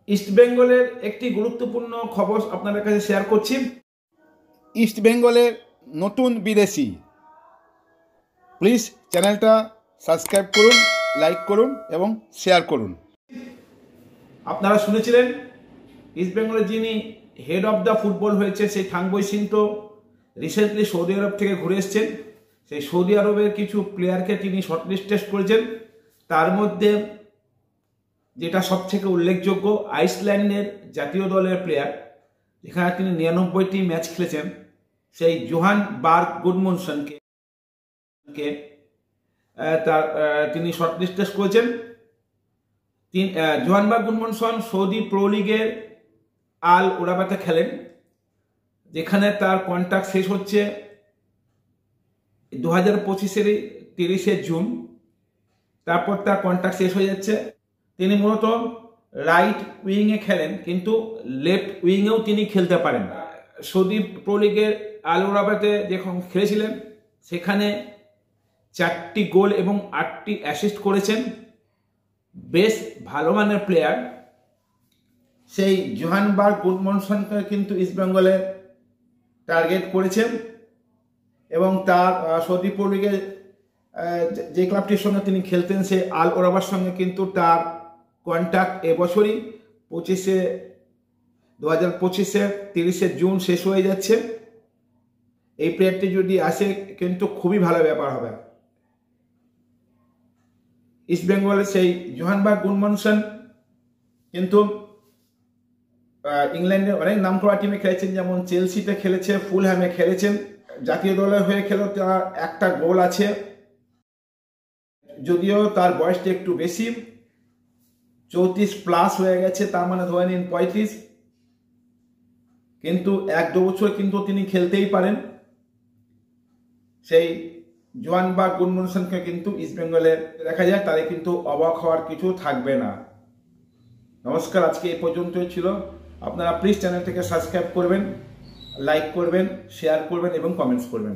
East বেঙ্গলের একটি গুরুত্বপূর্ণ খবর আপনাদের কাছে শেয়ার করছি। ইস্ট বেঙ্গলের নতুন বিদেশি, প্লিজ চ্যানেলটা সাবস্ক্রাইব করুন, লাইক করুন এবং শেয়ার করুন। আপনারা শুনেছিলেন ইস্ট বেঙ্গলের যিনি হেড অফ দ্য ফুটবল হয়েছে সেই থাংবই সিং তো রিসেন্টলি সৌদি আরব থেকে ঘুরে এসছেন। সেই সৌদি আরবের কিছু প্লেয়ারকে তিনি শর্টলিস্টেড করেছেন। তার মধ্যে যেটা সবথেকে উল্লেখযোগ্য, আইসল্যান্ডের জাতীয় দলের প্লেয়ার, যেখানে তিনি 99টি ম্যাচ খেলেছেন, সেই জোহান বার্গ গুডমুনসনকে তিনি শর্টলিস্টেড করেছেন। জোহান বার্গ গুডমুনসন সৌদি প্রো লিগের আল ওরাবাতে খেলেন, যেখানে তার কন্ট্রাক্ট শেষ হচ্ছে 2025-এর 30শে জুন। তারপর তার কন্ট্রাক্ট শেষ হয়ে যাচ্ছে। তিনি মূলত রাইট উইংয়ে খেলেন, কিন্তু লেফট উইংয়েও তিনি খেলতে পারেন। সৌদি প্রো লিগের আল ওরাবাতে যখন খেলেছিলেন সেখানে 4টি গোল এবং 8টি অ্যাসিস্ট করেছেন। বেশ ভালো মানের প্লেয়ার। সেই জোহান বার্গ গুডমুনসনকে কিন্তু ইস্ট বেঙ্গলে টার্গেট করেছেন এবং তার সৌদি প্রো লিগে যে ক্লাবটির সঙ্গে তিনি খেলতেন সেই আল ওরাবার সঙ্গে কিন্তু তার কন্ট্রাক্ট এবছরই 2025-এর 30শে জুন শেষ হয়ে যাচ্ছে। এই প্লেয়ারটি যদি আসে কিন্তু খুবই ভালো ব্যাপার হবে। ইস্ট বেঙ্গলের সেই জোহান বার্গ গুডমুনসন কিন্তু ইংল্যান্ডের অনেক নামকরা টিমে খেলেছেন, যেমন চেলসিতে খেলেছে, ফুলহ্যামে খেলেছেন। জাতীয় দলের হয়ে খেলেও তার একটা গোল আছে, যদিও তার বয়সটা একটু বেশি, 34+ হয়ে গেছে, তার মানে ধরে নিন 35। কিন্তু 1-2 বছর কিন্তু তিনি খেলতেই পারেন। সেই জোহান বার্গ গুডমুনসনকে কিন্তু ইস্ট বেঙ্গলে দেখা যায়, তাদের কিন্তু অবাক হওয়ার কিছু থাকবে না। নমস্কার, আজকে এই পর্যন্তই ছিল। আপনারা প্লিজ চ্যানেলটিকে সাবস্ক্রাইব করবেন, লাইক করবেন, শেয়ার করবেন এবং কমেন্টস করবেন।